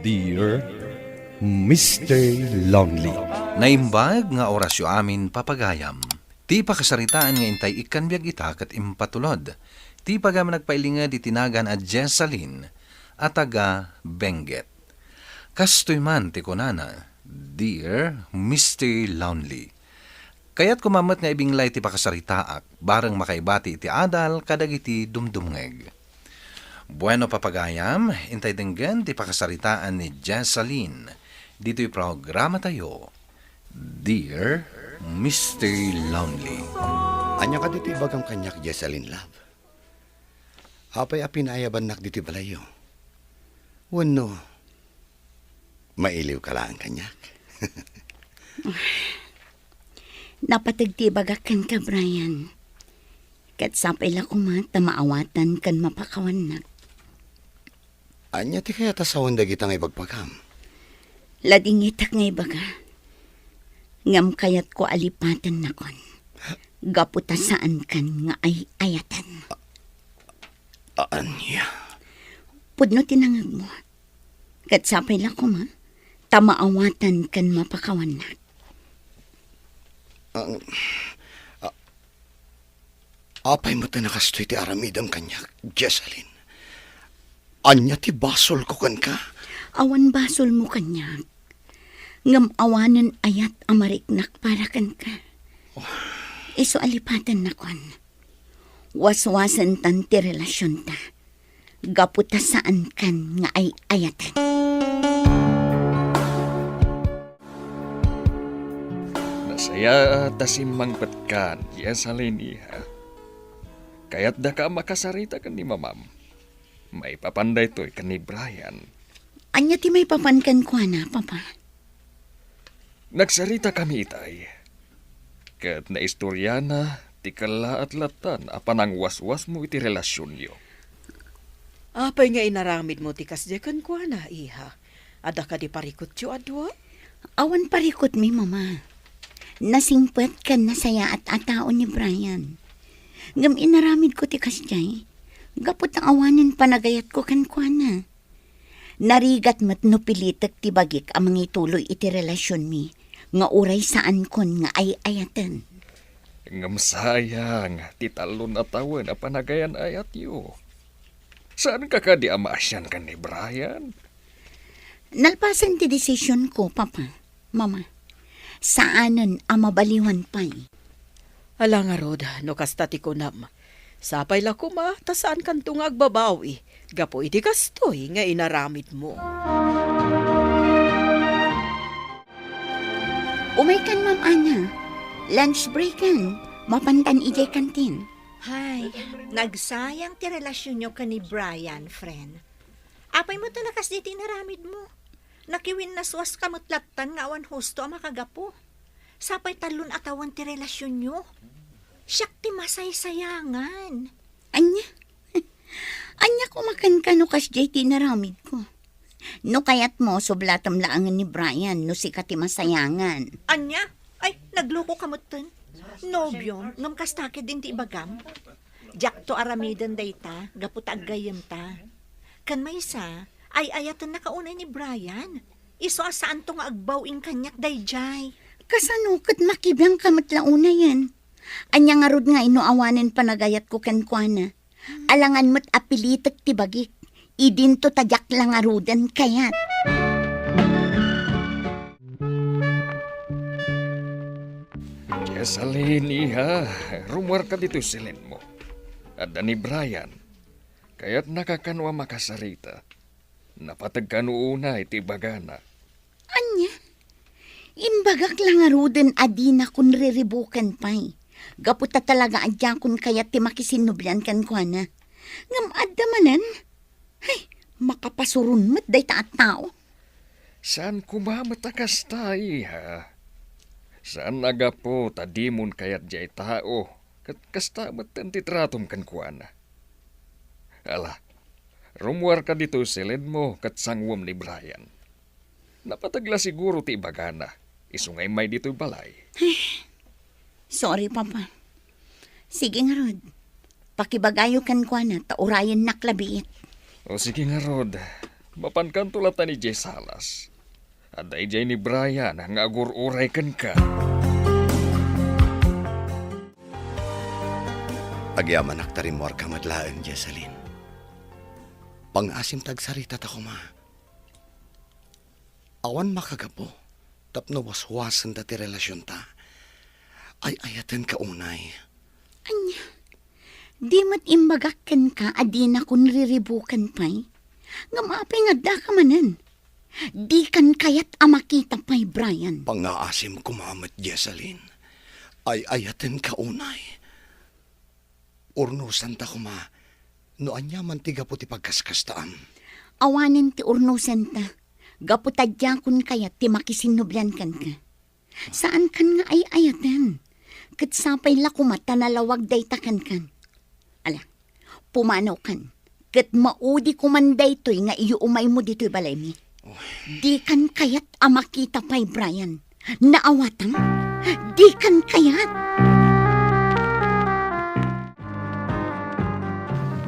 Dear Mr. Lonely. Naimbag nga orasyo amin papagayam. Ti pakasaritaan nga intay ikanbiag ita kat impatulod. Ti pagam nagpailinga di tinagan at Jessalyn at taga Benguet. Kastoy man ti kunana, Dear Mr. Lonely. Kaya't kumamat nga ibinglay ti pakasaritaak, barang makaibati iti adal kadagiti dumdumngeg. Bueno papagayam, intay denggan ti pakasaritaan ni Jessalyn. Dito'y programa tayo, Dear Mr. Lonely. Anya ka dito ibagang kanyak, Jessalyn, love. Apay apinayaban nak dito balayo. Wano, mailiw ka lang kanyak. Napatagtibagakan ka, Brian. Kat sapay la kumata maawatan kan mapakawanak. Anya ti kaya tasawon da kitang ipagpagam. Ladingitak nga ibaga. Ngam kayat ko alipatan na kon. Gaputa saan kan nga ay ayatan. Anya? Pudno tinangag mo. Kat sapay la kuma, tamaawatan kan mapakawanak. Apay mo ta nakastoy ti aramidam kanyak, Jessalyn. Anya ti basol ko kan ka? Awan basol mo kanyak. Ngam awanan ayat amariknak para kan ka. Iso alipatan na kon. Waswasan tan ti relasyon ta. Gaputa saan kan nga ay ayatan. Nasaya tasimang patkan, Jessalyn iha. Kaya't da ka makasarita kan ni mamam. May papanday to'y kan ni Brian. Anya ti may papankan ko na, papa. Nagsarita kami itay. Kat na istorya na, ti kala at latan, apan ang waswas mo iti relasyon yo. Apay nga inaramid mo ti kasdekan ko na, iha. Ada ka di parikot yo adwa? Awan parikot mi, mama. Nasingpet kan nasaya at atao ni Brian. Ngam inaramid ko ti kasjay. Gapot ang awanin panagayat ko kan kuana. Narigat mat no pilitek ti bagik ang mga ituloy iti relasyon mi. Nga uray saan kon nga ay ayatan. Ngam sayang, ti talon at tawen a panagayan ayat yo. Saan ka di amasyan kan ni Brian? Nalpasan ti desisyon ko, papa, mama. Saanan ang mabaliwan pa'y? Ala nga rod, no kastati ko nam. Sapay la kuma, tasaan kan tungag babawi. Gapo iti kastoy nga inaramid mo. Umay kan, ma'am Ana. Lunch break kan. Mapantan ijay kantin. Hay, nagsayang ti relasyon nyo ka ni Brian, friend. Apay mo talakas di tinaramid mo. Nakiwin naswas kamutlatan nga awan husto ang makagapo. Sapay talon atawan ti relasyon nyo. Siyak ti masay-sayangan. Anya? Anya kumakan ka no kasjay tinaramid ko. No kayat mo sublatam laangan ni Brian no si kati masayangan. Anya? Ay, nagloko kamutan. Nobyo, ngam kastakid din ti ibagam. Jak to aramidan dayta, gaput aggayam ta. Kan maysa, ay ayatan na kaunay ni Brian. Iso asaan to nga agbawing kanyak dayjay. Kasanukot makibang kamat launa yan. Anya nga rod nga inuawanin panagayat ko kan kuana. Alangan mo't apilitek ti bagik. Idinto tajak lang arudan kayat. Jessalyn iha, rumor ka dito silin mo. Ada ni Brian. Kaya't nakakanwa makasarita. Napatag ka noona iti bagana. Anya? Imbagak lang arudan adina kun riribukan pa'y. Gaputa talaga adya kun kayat ti makisinublan kan kuana. Ngam adda manan. Ay, makapasurun mat day taat tao. Saan kumamatakas tayo ha? Saan nagapo tadimon kayat jay tao? Kat kastamat ti tratom kan kuana. Ala, rumwar ka dito silid mo kat sangwam ni Brian. Napatagla siguro ti bagana. Isungay may dito'y balay. Sorry, papa. Sige nga, Rod. Pakibagayo kan kwa na, taurayan naklabiit. O sige nga, Rod. Mapankan tulatan ni Jay Salas. Aday Jay ni Brian nga agur-uray kan ka. Agyaman aktarimor ka madlaan, Jessalyn. Pangasim tagsarita ta ko, ma. Awan makagapo, tapno waswasan dati relasyon ta. Ay ayatan ka unay. Anya, di mat imbagakan ka, adi na kun riribukan pa'y. Nga maapay nga da ka manan. Di kan kayat amakita pa'y, Brian. Pangaasim ko, mamat, Jessalyn. Ay ayatan ka unay. Urnusan ta ko, ma. No anya man tiga po ti pagkaskastaan. Awanin ti urnusan ta. Gaputadya kun kayat ti makisinublan kan ka. Saan kan nga ay ayatan? Katsapay lakumata na lawag day takan kan. Ala, pumanaw kan. Kat maudi kumanday to'y nga iyo umay mo dito'y balay mi. Di kan kayat amakita pa'y, Brian. Naawatan? Di kan kayat.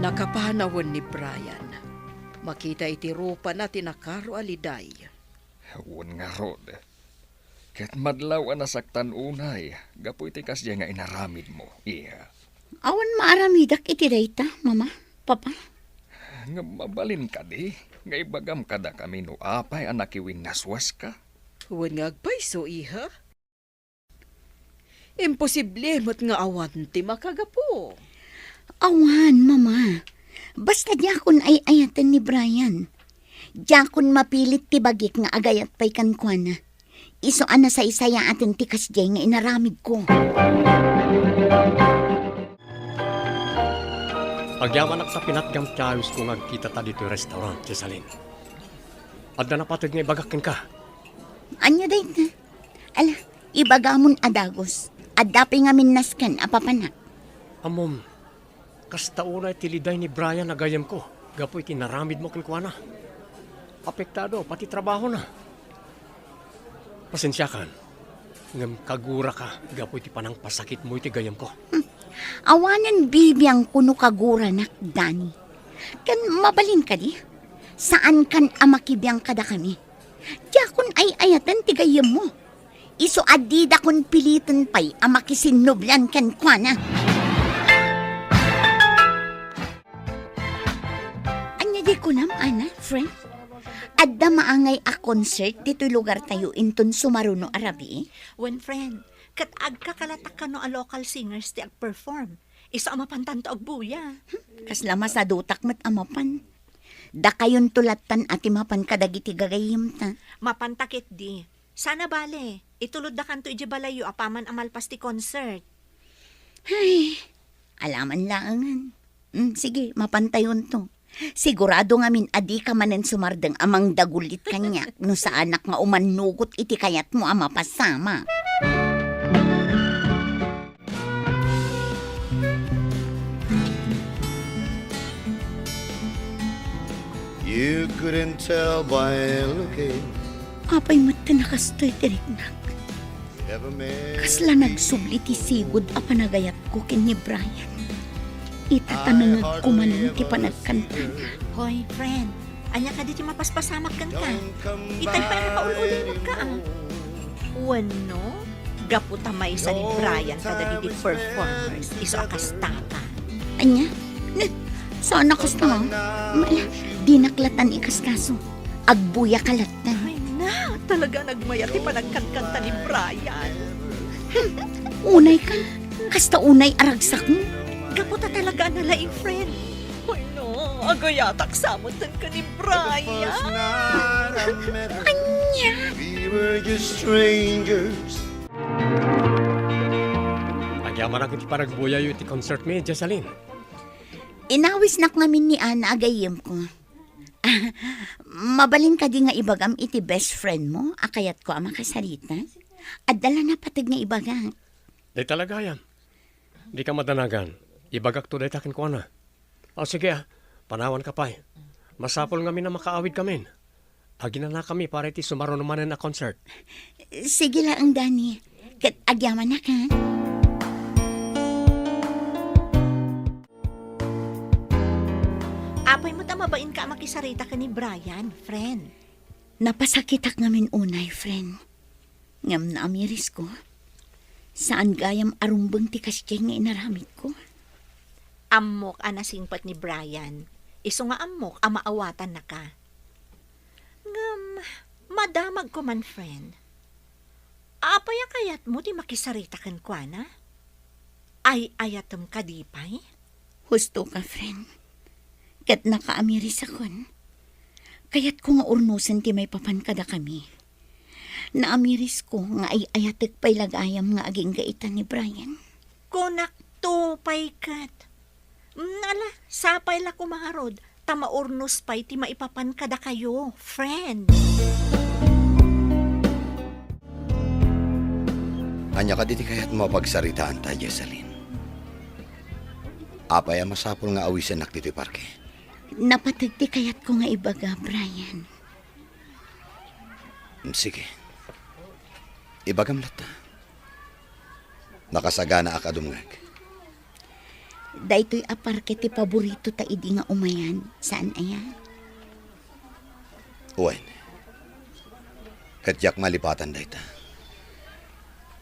Nakapanawon ni Brian. Makita iti rupa na tinakaro aliday. Huwag nga rod. Ket madlaw ang nasaktan unay, gapo iti kasya nga inaramid mo. Iya. Awan maaramidak iti dayta, mama, papa. Nga mabalin ka di, nga ibagam kada kami no apay ang nakiwing naswas ka. Huwag nga agpayso, iha. Imposible mo't nga awan ti makagapo. Awan, mama. Basta diakon ay ayatan ni Brian. Diakon mapilit ti bagik nga agayat pa'y kankwana. Isoan na sa isaya atin ti kasjay nga inaramid ko. Agyaman ak sa pinatgam tiyayos kung agkita ta dito yung restaurant, Jessalyn. Adda na patag nga ibagakin ka. Anya day na? Ala, ibagamon adagos. Adapi nga minnaskan apapanak. Amom, kasta unay tiliday ni Brian nagayam ko. Gapoy kinaramid mo kinkwana. Apektado, pati trabaho na. Pasensya kan. Ngam kagura ka, gapoy ti panang pasakit mo iti gayam ko. Awanan bibiyang kuno kagura nak, Dani. Kan mabalin ka di? Saan kan amakibiyang kada kami? Diakon ay ayatan tigayam mo. Iso adida kon pilitan pa'y amakisinublan kan kwa na. Anya di ko nam, ana, friend? Adda maangay a concert dito'y lugar tayo inton sumaruno arabi. When friend, kat agkakalatak ka no a local singers ti ag-perform. Isa amapantan to agbuya. Kasla masadutak met amapan. Da kayon tulatan ati mapan kadagiti gagayim ta. Mapantakit di. Sana bale, itulod da kanto iji balayo apaman amalpas ti concert. Ay, alaman laangan. Sige, mapantayon to. Sigurado nga min adi ka manen sumardeng amang dagulit kanya no sa anak nga umanugot iti kayat mo ama pasama. You couldn't tell by looking. Apay mo't tinakastoy diriknak. Never met. Kasla nagsubli ti sigod a panagayat ko kin ni Brian. Itatanangag ko manin ti panagkantan. Hoy, friend, anya ka diti mapaspasamak kan ka. Itay pa na paul-ulimod ka ah. Wano, gaputa may isa ni Brian kada diti performers. Iso akastaka. Anya? Saan akas na? Mala, di naklatan ikas kaso. Agbuya kalatan. Ay na, talaga nagmaya ti panagkankanta ni Brian. Unay kan, kasta unay aragsak mo. Gaputa talaga na laing friend. Hoy no, agayatak samutan ka ni Brian. Anya? We were just strangers. Agyaman ak iti paragbuya iti concert mi, Jessalyn. Inawis nak namin ni Ana agayim ko. Mabalin ka di nga ibagam iti best friend mo, akayat ko ama kasarita. At dala na patig nga ibagam. Day talaga yan. Di ka madanagan. Ibagak to day takin ko na. O sige panawan ka pa. Masapol nga na makaawid kami. Agina na kami para iti sumaro naman na concert. Sige lang, Dani. Kat agyaman na ka. Apay mo tama mabain ka makisarita ka ni Brian, friend. Napasakitak ngamin unay, friend. Ngam na amiris ko. Saan gayam arumbang tikas kay nga inaramit ko? Amok anasingpat ni Brian. Iso nga amok amaawatan na ka. Madamag ko man, friend. Apaya kayat mo di makisarita kan kwa na? Ay ayatom ka di pa'y? Husto ka, friend. Kat nakaamiris akon. Kaya't ko nga urnusan ti may papankada kami. Naamiris ko nga ay ayatek pa'y lagayam nga aging gaitan ni Brian. Kunak to pa'y kat. Nala, sapay la kumaharod. Tamaurnos pa'y ti maipapankada kayo, friend. Anya ka diti kaya't mapagsaritaan ta, Jessalyn. Apay masapol nga awisan nak diti parke. Napatagti kaya't ko nga ibaga, Brian. Sige. Ibagam lata. Nakasagana akadumngag. Daytoy aparke ti paborito ta idi nga umayan. Saan ayan? Uwain. Katyak malipatan dayta.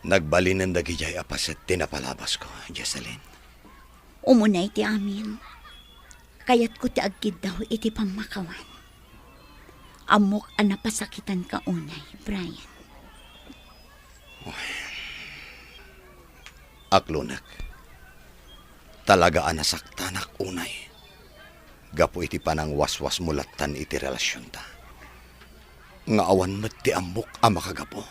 Nagbalin ng dagijay apas at tinapalabas ko, Jessalyn. Umunay ti amin. Kaya't ko ti agkid daw iti pangmakawan. Amok ang napasakitan ka unay, Brian. Aklunak. Talaga anasaktanak unay. Gapo iti panang waswas mulatan iti relasyon ta. Nga awan met ti amok ang makagapo.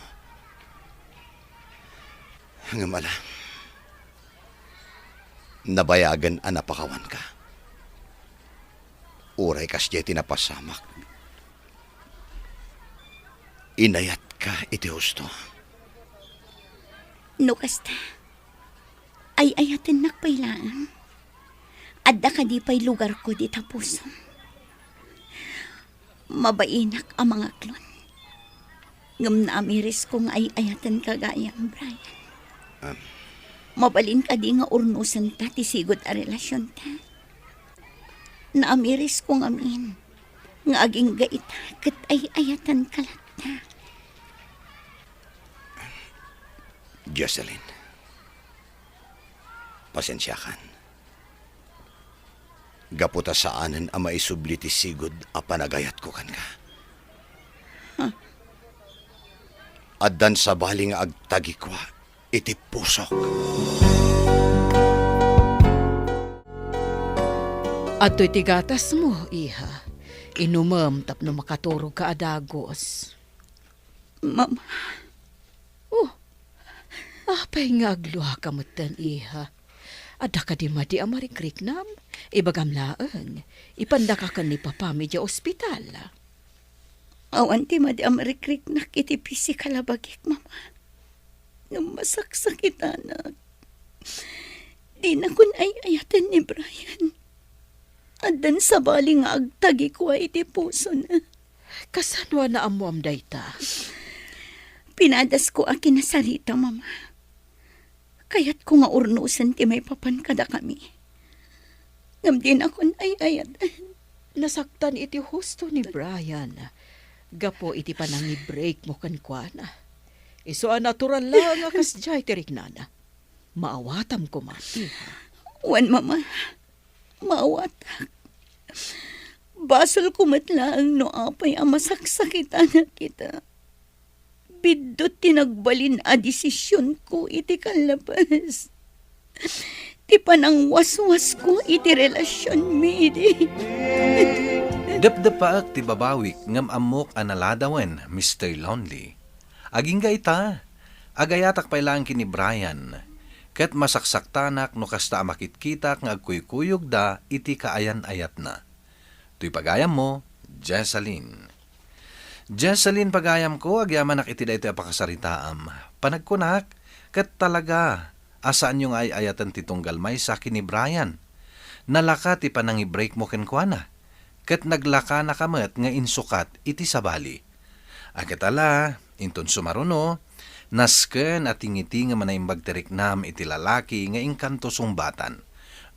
Nga mala. Nabayagan ang napakawan ka. Uray kas jeti napasamak. Inayat ka iti husto. No kasta. Ay ayatin nakpailaan. Adda ka di pa'y lugar ko di tapuso. Mabainak ang mga klon. Ngam na amiris kong ay ayatin kagayang, Brian. Mabalin ka di nga urnusan ta ti sigod a relasyon ta. Naamiris kong amin. Nga aging gaita kat ay ayatan kalat ta. Jessalyn. Pasensyakan. Gaputa saanan ang maisubli ti sigod a panagayat ko kan ka. Addan sa bali nga agtagi kwa iti pusok. At to'y tigatas mo, iha. Inumam tapno makaturog ka adagos. Mama, Apay nga agluha ka mutan, iha. Ada ka di madi amarikrik nam. Ibagamlaan. Ipanda ka ni papa medya ospital. awan ti madi amarikrik na kiti pisikal abagik, Mama. Nung masaksak anak. Di na kun ay ayatan ni Brian. Adan sa bali nga agtagi ko ay iti puso na. Kasanwa na amuam dayta. Pinadas ko akin na sarita, Mama. Kaya't ko nga urnusan ti may papankada kami. Ngam din akon ay ayatan. Nasaktan iti husto ni Brian. Gapo iti panang i-break mo kan kuana. Iso a natural lang nga kasjay tirignana. Maawatam ko mati. Wan, Mama. Maawatak. Basol kumatlaang no apay ang masaksakitan na kita. Bidot tinagbalin a desisyon ko iti kalabas. Ti panang waswas ko iti relasyon mi iti. Dapdapaak ti babawik ngam amok analadawen, Mr. Lonely. Aging gaita, agayatak pailang kini Brian. Ket masaksaktanak no kasta makitkitak nga agkuykuyog da iti kaayan-ayat na. Tuy pagayam mo, Jessalyn. Jessalyn, pagayam ko, agyaman nak iti da ito apakasaritaam. Panagkunak, ket talaga, asaan yung ay-ayatan titunggal may sa kini Brian. Nalaka ti panangi-break mo kenkwana. Ket naglaka na kamet nga insukat iti sabali. Agkatala, inton sumaruno, nasken at ingiti nga manaimbag teriknam iti lalaki nga inkanto sungbatan.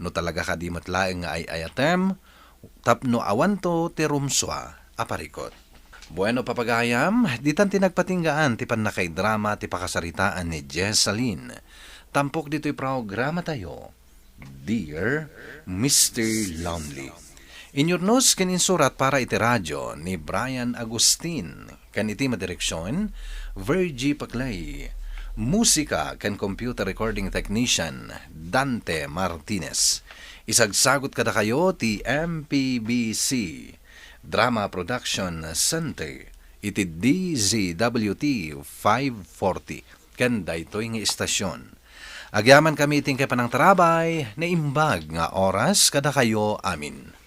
No talaga kadimot laeng nga ay ayatem, tapno awanto ti rumswa aparikot. Bueno papagayam, ditan tinagpatinggaan ti panakay drama ti pakasaritaan ni Jessalyn. Tampok dito'y programa tayo, Dear Mr. Lonely. Inyurnos ken insurat para iti radyo ni Brian Agustin, kan iti madireksyon, Virgie Paclay. Musika ken computer recording technician, Dante Martinez. Isagsagot kada kayo ti MPBC Drama Production Center iti DZWT 540 ken daytoy nga istasyon. Agyaman kami iting kay panang tarabay na imbag nga oras kada kayo amin.